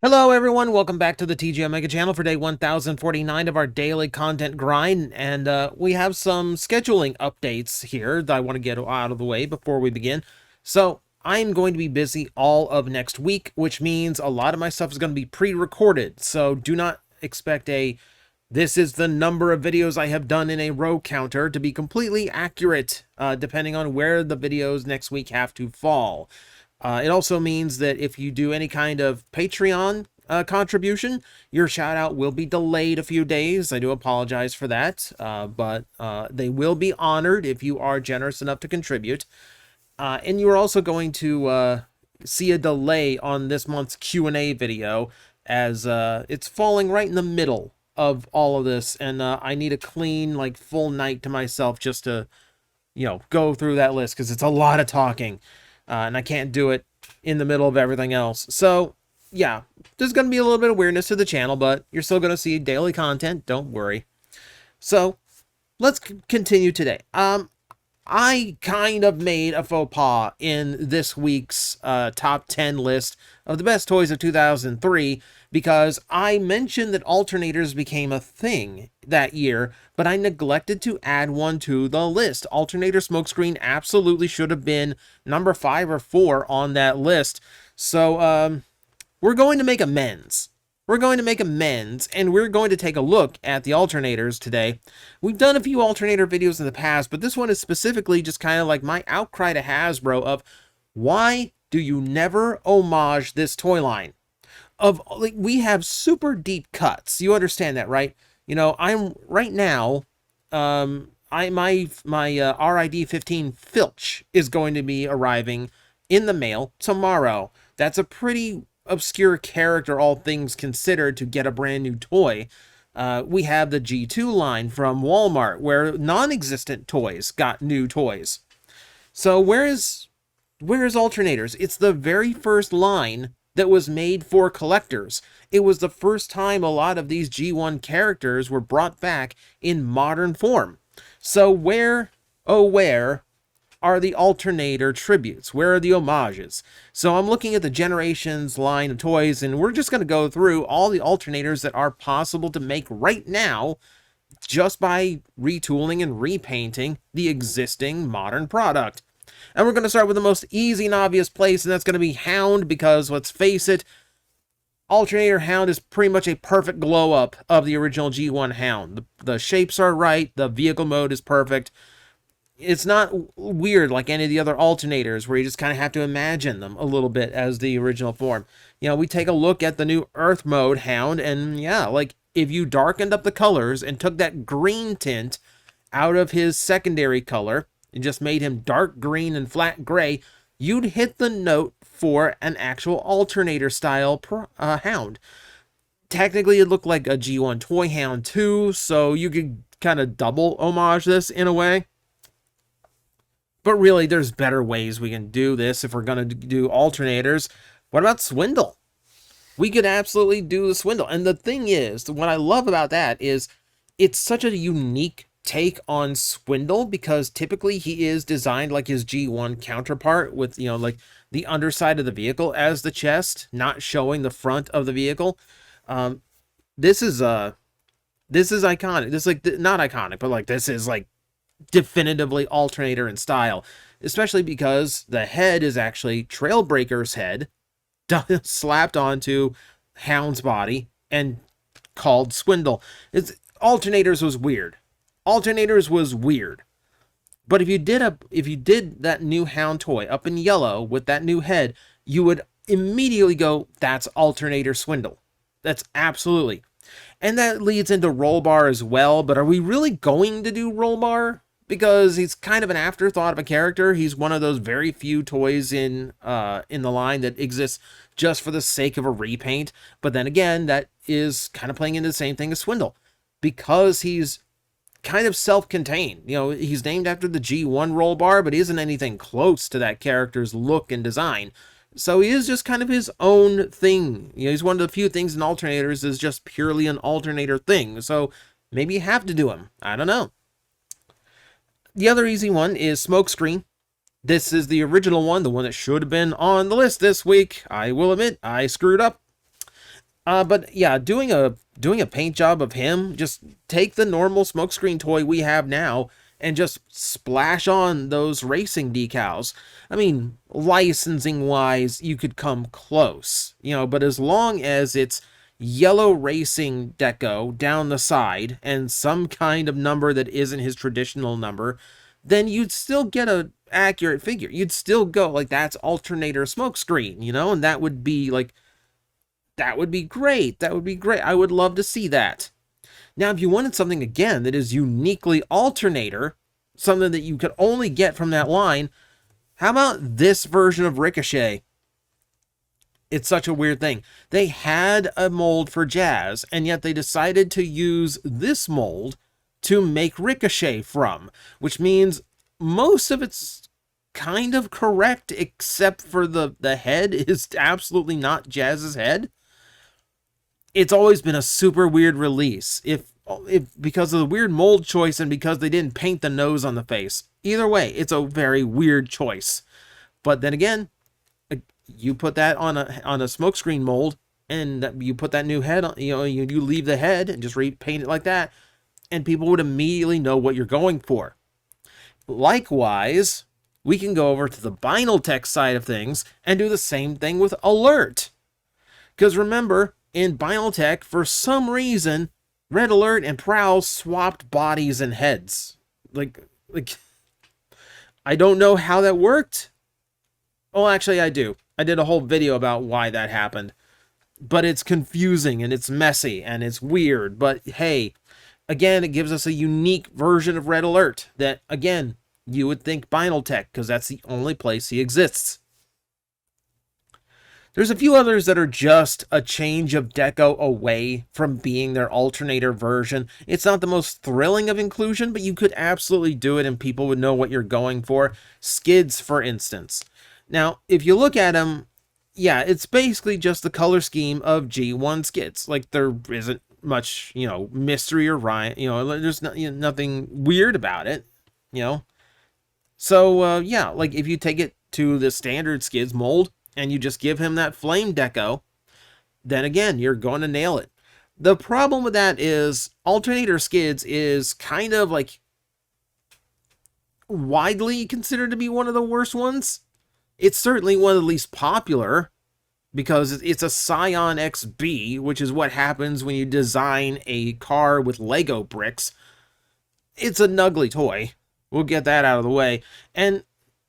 Hello everyone, welcome back to the TJOmega channel for day 1049 of our daily content grind, and we have some scheduling updates here that I want to get out of the way before we begin. So, I'm going to be busy all of next week, which means a lot of my stuff is going to be pre-recorded, so do not expect this is the number of videos I have done in a row counter to be completely accurate, depending on where the videos next week have to fall. It also means that if you do any kind of Patreon contribution, your shout out will be delayed a few days. I do apologize for that, but they will be honored if you are generous enough to contribute. And you are also going to see a delay on this month's Q&A video, as it's falling right in the middle of all of this, and I need a clean, full night to myself just to, go through that list, because it's a lot of talking. And I can't do it in the middle of everything else. So, yeah, there's going to be a little bit of weirdness to the channel, but you're still going to see daily content. Don't worry. So, let's continue today. I kind of made a faux pas in this week's top 10 list of the best toys of 2003 because I mentioned that alternators became a thing that year, but I neglected to add one to the list. Alternator Smokescreen absolutely should have been number 5 or 4 on that list. So we're going to make amends. We're going to make amends, and we're going to take a look at the alternators today. We've done a few alternator videos in the past, but this one is specifically just kind of like my outcry to Hasbro of why do you never homage this toy line? We have super deep cuts. You understand that, right? I'm right now. My RID 15 Filch is going to be arriving in the mail tomorrow. That's a pretty obscure character, all things considered, to get a brand new toy. We have the G2 line from Walmart, where non-existent toys got new toys. So where is Alternators? It's the very first line that was made for collectors. It was the first time a lot of these G1 characters were brought back in modern form. So where, oh where, are the Alternator tributes? Where are the homages? So I'm looking at the Generations line of toys, and we're just going to go through all the alternators that are possible to make right now just by retooling and repainting the existing modern product. And we're going to start with the most easy and obvious place, and that's going to be Hound, because let's face it, Alternator Hound is pretty much a perfect glow-up of the original G1 Hound. The shapes are right, the vehicle mode is perfect. It's not weird like any of the other alternators where you just kind of have to imagine them a little bit as the original form. We take a look at the new Earth mode Hound, and yeah, if you darkened up the colors and took that green tint out of his secondary color and just made him dark green and flat gray, you'd hit the note for an actual alternator style Hound. Technically, it looked like a G1 Toy Hound too, so you could kind of double homage this in a way. But really, there's better ways we can do this if we're going to do alternators. What about Swindle? We could absolutely do the Swindle. And the thing is, what I love about that is it's such a unique take on Swindle, because typically he is designed like his G1 counterpart with, the underside of the vehicle as the chest, not showing the front of the vehicle. This is iconic. This is not iconic, but this is definitively alternator in style, especially because the head is actually Trailbreaker's head slapped onto Hound's body and called Swindle. Alternators was weird. But if you did that new Hound toy up in yellow with that new head, you would immediately go, that's Alternator Swindle. That's absolutely. And that leads into Rollbar as well, but are we really going to do Rollbar? Because he's kind of an afterthought of a character. He's one of those very few toys in the line that exists just for the sake of a repaint. But then again, that is kind of playing into the same thing as Swindle, because he's kind of self-contained. He's named after the G1 Rollbar, but he isn't anything close to that character's look and design. So he is just kind of his own thing. He's one of the few things in alternators is just purely an alternator thing. So maybe you have to do him. I don't know. The other easy one is Smokescreen. This is the original one, the one that should have been on the list this week. I will admit, I screwed up. But yeah, doing a paint job of him, just take the normal smokescreen toy we have now and just splash on those racing decals. I mean, licensing wise, you could come close, you know, but as long as it's yellow racing deco down the side and some kind of number that isn't his traditional number, then you'd still get a accurate figure. You'd still go like, that's alternator smokescreen, you know, and that would be like, that would be great. That would be great. I would love to see that. Now, if you wanted something, again, that is uniquely alternator, something that you could only get from that line, how about this version of Ricochet? It's such a weird thing. They had a mold for Jazz, and yet they decided to use this mold to make Ricochet from, which means most of it's kind of correct, except for the head is absolutely not Jazz's head. It's always been a super weird release. If because of the weird mold choice and because they didn't paint the nose on the face. Either way, it's a very weird choice. But then again, you put that on a smokescreen mold, and you put that new head on, you know, you leave the head and just repaint it like that, and people would immediately know what you're going for. Likewise, we can go over to the Binaltech side of things and do the same thing with Alert. Because remember, in Binaltech, for some reason, Red Alert and Prowl swapped bodies and heads. Like, I don't know how that worked. Oh, actually, I do. I did a whole video about why that happened. But it's confusing, and it's messy, and it's weird. But hey, again, it gives us a unique version of Red Alert that, again, you would think Binaltech, because that's the only place he exists. There's a few others that are just a change of deco away from being their alternator version. It's not the most thrilling of inclusion, but you could absolutely do it and people would know what you're going for. Skids, for instance. Now, if you look at them, yeah, it's basically just the color scheme of G1 skids. Like, there isn't much, you know, mystery or rhyme, you know, there's nothing weird about it, you know. So, yeah, like, if you take it to the standard skids mold, and you just give him that flame deco, then again, you're going to nail it. The problem with that is Alternator Skids is kind of like widely considered to be one of the worst ones. It's certainly one of the least popular because it's a Scion XB, which is what happens when you design a car with Lego bricks. It's an ugly toy. We'll get that out of the way. And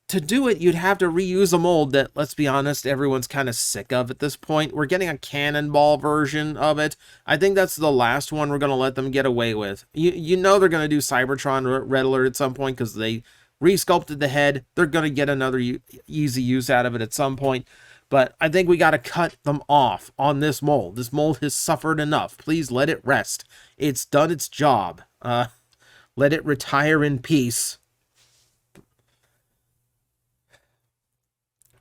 to do it, you'd have to reuse a mold that, let's be honest, everyone's kind of sick of at this point. We're getting a cannonball version of it. I think that's the last one we're going to let them get away with. You know they're going to do Cybertron Red Alert at some point because they resculpted the head. They're going to get another easy use out of it at some point. But I think we got to cut them off on this mold. This mold has suffered enough. Please let it rest. It's done its job. Let it retire in peace.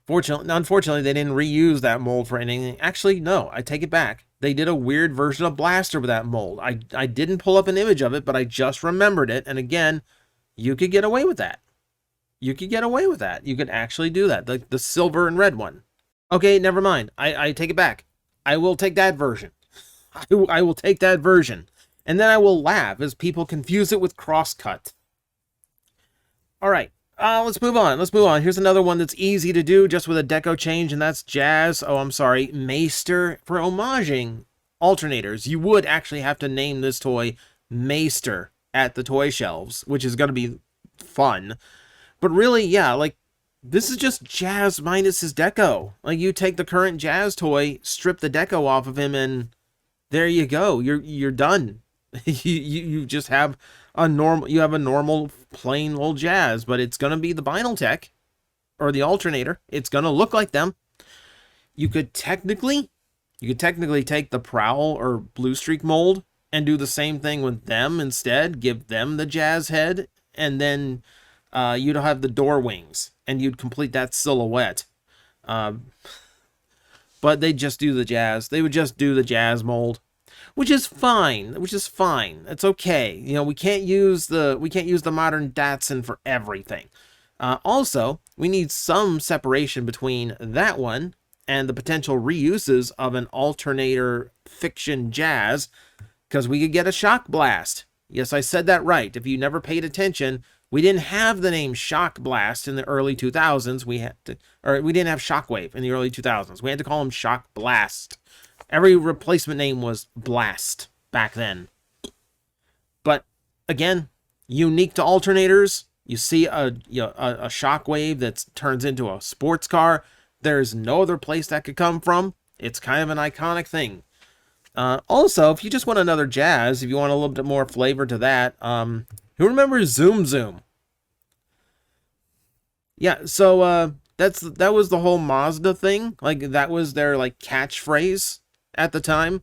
Unfortunately, they didn't reuse that mold for anything. Actually, no, I take it back. They did a weird version of Blaster with that mold. I didn't pull up an image of it, but I just remembered it. And again, you could get away with that. You could get away with that. You could actually do that. The silver and red one. Okay, never mind. I take it back. I will take that version. I will take that version. And then I will laugh as people confuse it with Crosscut. All right. Let's move on. Let's move on. Here's another one that's easy to do just with a deco change, and that's Maester. For homaging alternators, you would actually have to name this toy Maester at the toy shelves, which is going to be fun. But really, yeah, like, this is just Jazz minus his deco. Like, you take the current Jazz toy, strip the deco off of him, and there you go. You're done. you just have a normal plain old Jazz, but it's gonna be the Binaltech or the alternator. It's gonna look like them. You could technically take the Prowl or Blue Streak mold and do the same thing with them instead. Give them the Jazz head, and then you'd have the door wings, and you'd complete that silhouette. But they'd just do the Jazz. They would just do the Jazz mold. Which is fine. It's okay. You know, we can't use the modern Datsun for everything. Also, we need some separation between that one and the potential reuses of an alternator fiction jazz, because we could get a Shock Blast. Yes, I said that right. If you never paid attention, we didn't have the name Shock Blast in the early 2000s. We didn't have Shockwave in the early 2000s. We had to call him Shock Blast. Every replacement name was Blast back then. But again, unique to alternators. You see a Shockwave that turns into a sports car. There's no other place that could come from. It's kind of an iconic thing. Also, if you just want another jazz, if you want a little bit more flavor to that, who remembers Zoom Zoom? Yeah, so that was the whole Mazda thing. Like, that was their like catchphrase at the time.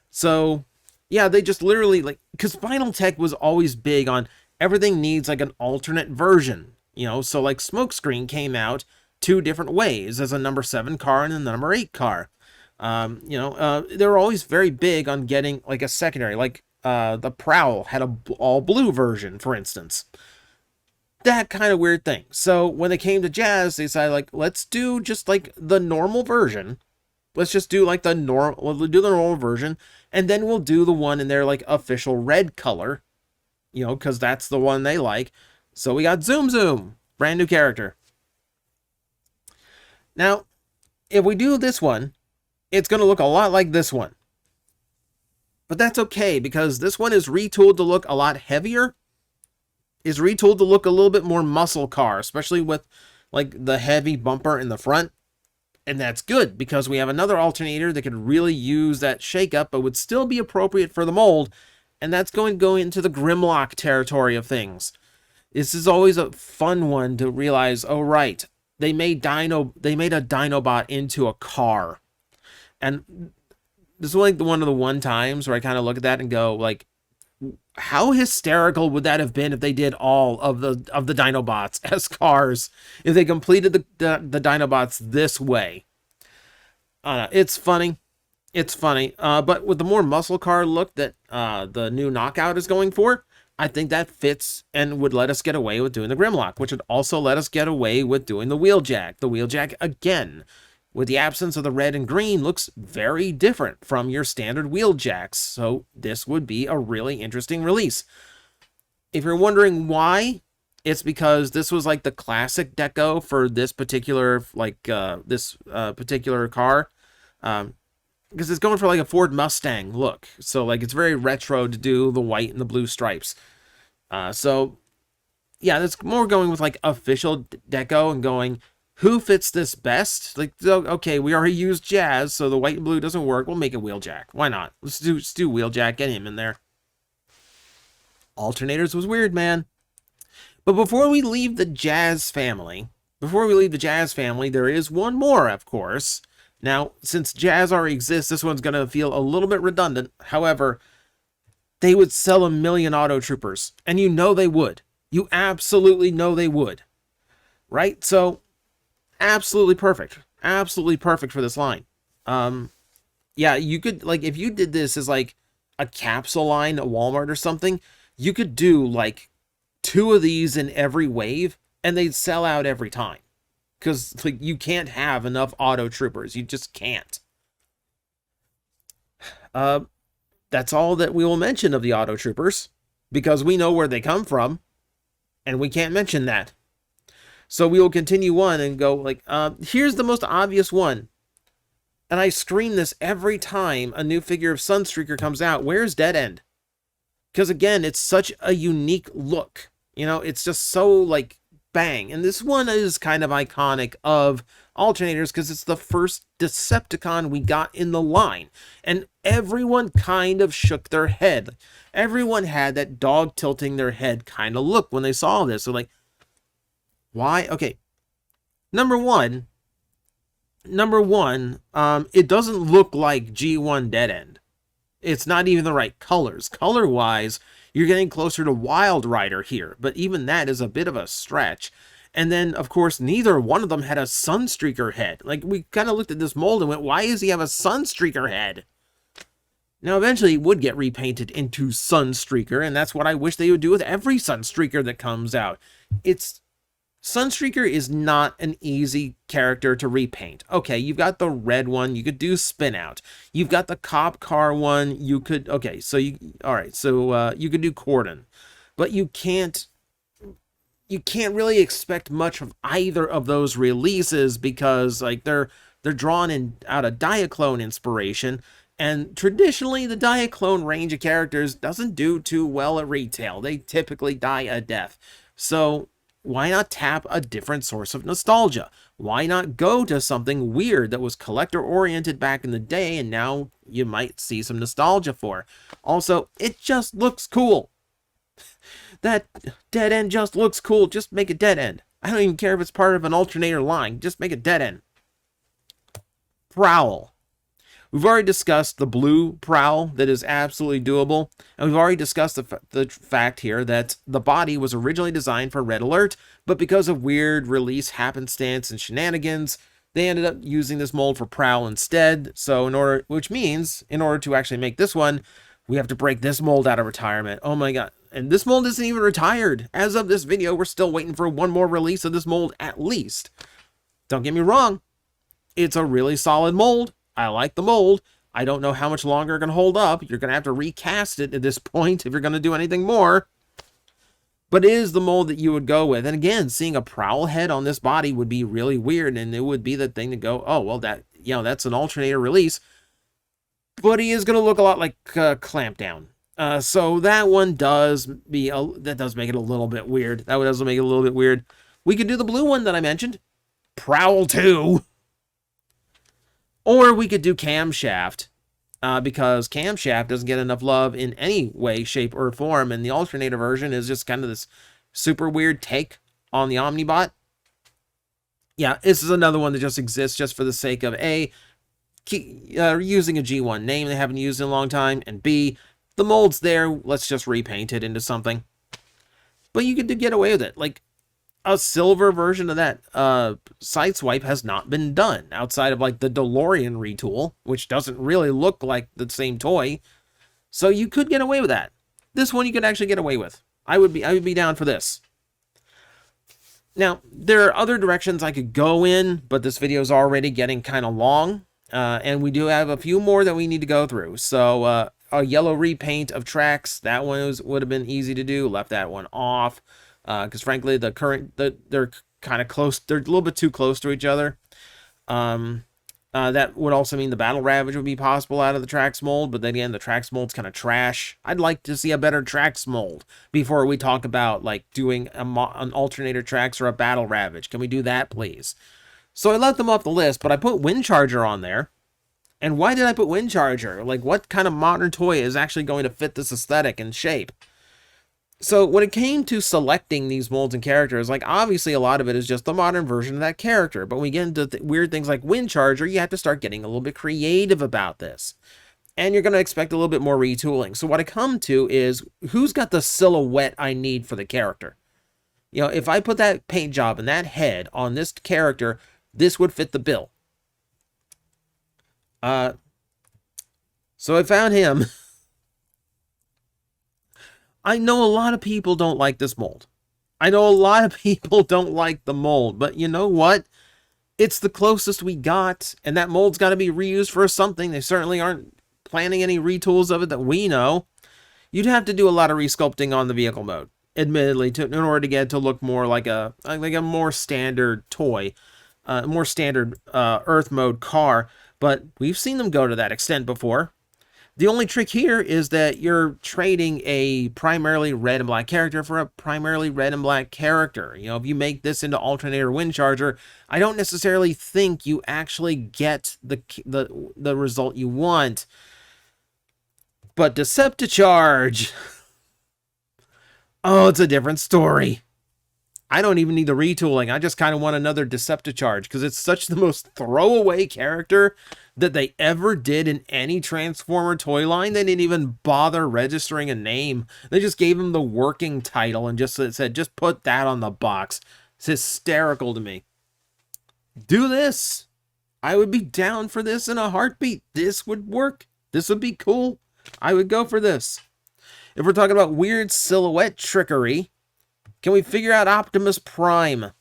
So yeah, they just literally, like, because Vinyl Tech was always big on everything needs like an alternate version, you know. So like Smokescreen came out 2 different ways, as a number 7 car and a number 8 car. They were always very big on getting like a secondary, like the Prowl had a all blue version, for instance. That kind of weird thing. So when they came to jazz, they decided, like, let's do just like the normal version. Let's just do like we'll do the normal version, and then we'll do the one in their like official red color, you know, because that's the one they like. So we got Zoom Zoom, brand new character. Now, if we do this one, it's going to look a lot like this one. But that's okay, because this one is retooled to look a lot heavier. Is retooled to look a little bit more muscle car, especially with like the heavy bumper in the front. And that's good, because we have another alternator that could really use that shakeup, but would still be appropriate for the mold. And that's going to go into the Grimlock territory of things. This is always a fun one to realize, oh right, they made a Dinobot into a car. And this is like one of the one times where I kind of look at that and go, like, how hysterical would that have been if they did all of the Dinobots as cars, if they completed the Dinobots this way? It's funny. It's funny. But with the more muscle car look that the new Knockout is going for, I think that fits and would let us get away with doing the Grimlock, which would also let us get away with doing the Wheeljack. The Wheeljack, again, with the absence of the red and green, looks very different from your standard Wheeljacks, so this would be a really interesting release. If you're wondering why, it's because this was like the classic deco for this particular particular car, because it's going for like a Ford Mustang look, so like it's very retro to do the white and the blue stripes. So yeah, that's more going with like official deco and going, who fits this best? Like, okay, we already used jazz, so the white and blue doesn't work. We'll make a Wheeljack. Why not? Let's do Wheeljack. Get him in there. Alternators was weird, man. But before we leave the jazz family, there is one more, of course. Now, since jazz already exists, this one's going to feel a little bit redundant. However, they would sell 1 million Auto Troopers. And you know they would. You absolutely know they would. Right? So absolutely perfect for this line. Yeah, you could, like, if you did this as like a capsule line at Walmart or something, you could do like 2 of these in every wave and they'd sell out every time, because like you can't have enough Auto Troopers. You just can't. That's all that we will mention of the Auto Troopers, because we know where they come from and we can't mention that. So we will continue on and go like, here's the most obvious one. And I scream this every time a new figure of Sunstreaker comes out. Where's Dead End? Because again, it's such a unique look. You know, it's just so like bang. And this one is kind of iconic of Alternators because it's the first Decepticon we got in the line. And everyone kind of shook their head. Everyone had that dog tilting their head kind of look when they saw this. So like, why? Okay. Number one, it doesn't look like G1 Dead End. It's not even the right colors. Color-wise, you're getting closer to Wild Rider here, but even that is a bit of a stretch. And then, of course, neither one of them had a Sunstreaker head. Like, we kind of looked at this mold and went, why does he have a Sunstreaker head? Now, eventually, it would get repainted into Sunstreaker, and that's what I wish they would do with every Sunstreaker that comes out. It's Sunstreaker is not an easy character to repaint. Okay, you've got the red one, you could do spin out. You've got the cop car one, you could, okay, so you, all right, so you could do cordon. But you can't really expect much of either of those releases because like they're drawn in out of Diaclone inspiration, and traditionally the Diaclone range of characters doesn't do too well at retail. They typically die a death. So why not tap a different source of nostalgia? Why not go to something weird that was collector oriented back in the day and now you might see some nostalgia for? Also, it just looks cool. That dead end just looks cool. Just make a dead end. I don't even care if it's part of an alternator line. Just make a dead end. Prowl. We've already discussed the blue prowl that is absolutely doable. And we've already discussed the fact here that the body was originally designed for Red Alert, but because of weird release happenstance and shenanigans, they ended up using this mold for prowl instead. So which means in order to actually make this one, we have to break this mold out of retirement. Oh my god. And this mold isn't even retired. As of this video, we're still waiting for one more release of this mold at least. Don't get me wrong. It's a really solid mold. I like the mold. I don't know how much longer it can hold up. You're going to have to recast it at this point if you're going to do anything more. But it is the mold that you would go with. And again, seeing a prowl head on this body would be really weird. And it would be the thing to go, oh, well, that's an alternator release. But he is going to look a lot like Clampdown. So that one does make it a little bit weird. That does make it a little bit weird. We could do the blue one that I mentioned. Prowl 2. Or we could do Camshaft, because Camshaft doesn't get enough love in any way, shape, or form, and the alternator version is just kind of this super weird take on the Omnibot. Yeah, this is another one that just exists just for the sake of A, using a G1 name they haven't used in a long time, and B, the mold's there, let's just repaint it into something. But you could get away with it. Like, a silver version of that Sideswipe has not been done outside of like the DeLorean retool, which doesn't really look like the same toy. So you could get away with that. This one you could actually get away with. I would be down for this. Now, there are other directions I could go in, but this video is already getting kind of long, and we do have a few more that we need to go through. So a yellow repaint of tracks, that one would have been easy to do. Left that one off. Because frankly, they're kind of close. They're a little bit too close to each other. That would also mean the Battle Ravage would be possible out of the Trax mold, but then again, the Trax mold's kind of trash. I'd like to see a better Trax mold before we talk about like doing an alternator Trax or a Battle Ravage. Can we do that, please? So I left them off the list, but I put Windcharger on there. And why did I put Windcharger? Like, what kind of modern toy is actually going to fit this aesthetic and shape? So when it came to selecting these molds and characters, like obviously a lot of it is just the modern version of that character. But when we get into weird things like Windcharger, you have to start getting a little bit creative about this. And you're going to expect a little bit more retooling. So what I come to is, who's got the silhouette I need for the character? You know, if I put that paint job and that head on this character, this would fit the bill. So I found him. I know a lot of people don't like this mold. I know a lot of people don't like the mold, but you know what? It's the closest we got, and that mold's got to be reused for something. They certainly aren't planning any retools of it that we know. You'd have to do a lot of resculpting on the vehicle mode, admittedly, in order to get it to look more like a more standard toy, more standard Earth mode car, but we've seen them go to that extent before. The only trick here is that you're trading a primarily red and black character for a primarily red and black character. You know, if you make this into Alternator Windcharger, I don't necessarily think you actually get the result you want. But Decepticharge, oh, it's a different story. I don't even need the retooling. I just kind of want another Decepticharge because it's such the most throwaway character that they ever did in any Transformer toy line. They didn't even bother registering a name. They just gave him the working title and just said, just put that on the box. It's hysterical to me. Do this. I would be down for this in a heartbeat. This would work. This would be cool. I would go for this. If we're talking about weird silhouette trickery, can we figure out Optimus Prime?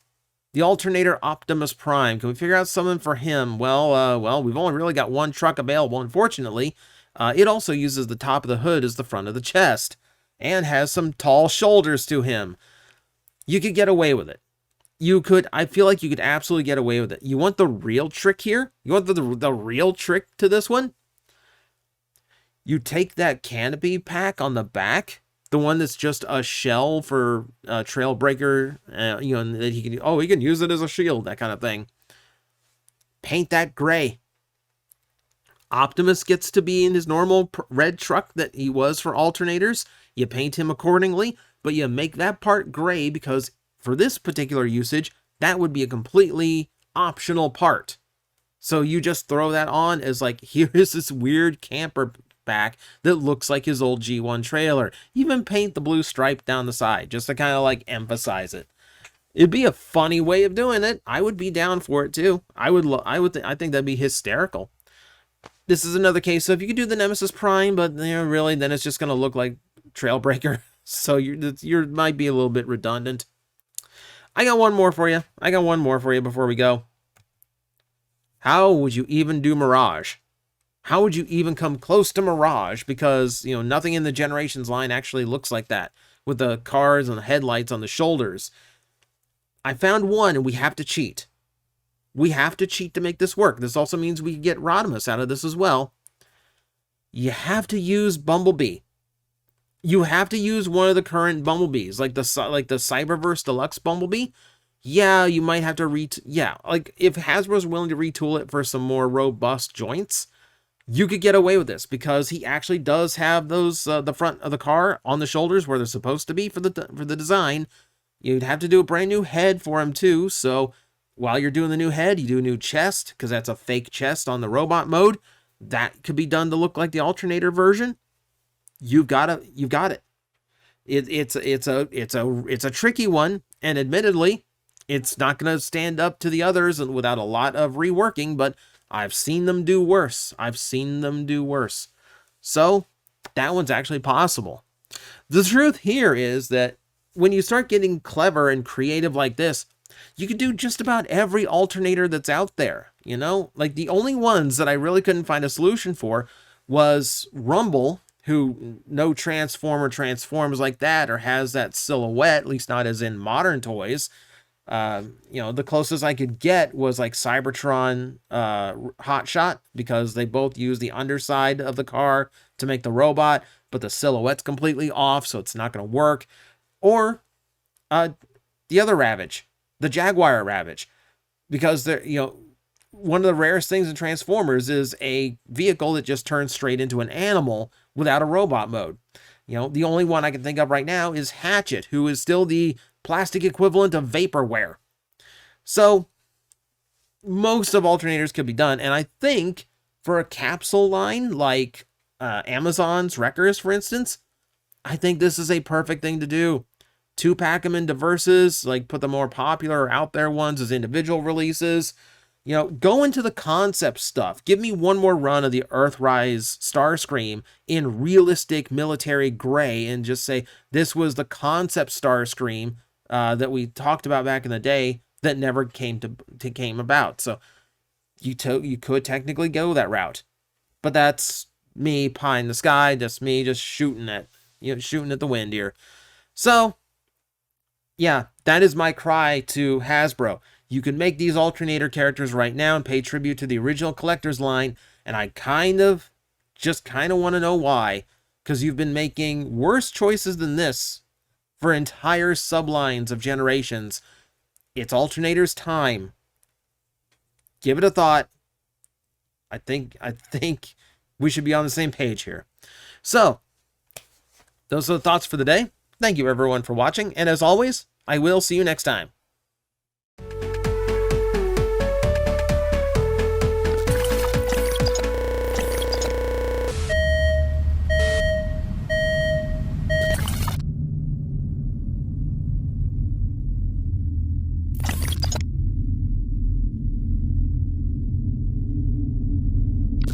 The Alternator Optimus Prime. Can we figure out something for him? Well, we've only really got one truck available, unfortunately. It also uses the top of the hood as the front of the chest, and has some tall shoulders to him. You could get away with it. I feel like you could absolutely get away with it. You want the real trick here? You want the real trick to this one? You take that canopy pack on the back, the one that's just a shell for Trailbreaker, and that he can use it as a shield, that kind of thing. Paint that gray. Optimus gets to be in his normal red truck that he was for Alternators. You paint him accordingly, but you make that part gray because for this particular usage, that would be a completely optional part. So you just throw that on as like, here's this weird camper pack that looks like his old G1 trailer. Even paint the blue stripe down the side just to kind of like emphasize it. It'd be a funny way of doing it. I would be down for it too. I think that'd be hysterical. This is another case of you could do the Nemesis Prime, but really, then it's just going to look like Trailbreaker. So you might be a little bit redundant. I got one more for you. Before we go. How would you even do Mirage? How would you even come close to Mirage? Because, nothing in the Generations line actually looks like that, with the cars and the headlights on the shoulders. I found one, and we have to cheat. We have to cheat to make this work. This also means we can get Rodimus out of this as well. You have to use Bumblebee. You have to use one of the current Bumblebees, like the Cyberverse Deluxe Bumblebee. Yeah, you might have to like if Hasbro's willing to retool it for some more robust joints, you could get away with this because he actually does have those the front of the car on the shoulders where they're supposed to be for the design. You'd have to do a brand new head for him too. So while you're doing the new head, you do a new chest because that's a fake chest on the robot mode. That could be done to look like the Alternator version. You've got it. It's a tricky one, and admittedly, it's not going to stand up to the others and without a lot of reworking, but I've seen them do worse. So that one's actually possible. The truth here is that when you start getting clever and creative like this, you can do just about every Alternator that's out there. Like the only ones that I really couldn't find a solution for was Rumble, who no Transformer transforms like that or has that silhouette, at least not as in modern toys. The closest I could get was like Cybertron Hotshot, because they both use the underside of the car to make the robot, but the silhouette's completely off, so it's not going to work. Or the other Ravage, the Jaguar Ravage, because they're, one of the rarest things in Transformers is a vehicle that just turns straight into an animal without a robot mode. The only one I can think of right now is Hatchet, who is still the plastic equivalent of vaporware. So most of Alternators could be done, and I think for a capsule line like Amazon's Wreckers, for instance, I think this is a perfect thing to do. 2-pack them into verses, like put the more popular or out there ones as individual releases. Go into the concept stuff. Give me one more run of the Earthrise Starscream in realistic military gray and just say, this was the concept Starscream that we talked about back in the day that never came about. So you could technically go that route. But that's me pie in the sky, just me just shooting at the wind here. So yeah, that is my cry to Hasbro. You can make these Alternator characters right now and pay tribute to the original collector's line, and I kind of want to know why, because you've been making worse choices than this for entire sublines of Generations. It's Alternator's time. Give it a thought. I think we should be on the same page here. So, those are the thoughts for the day. Thank you everyone for watching, and as always, I will see you next time.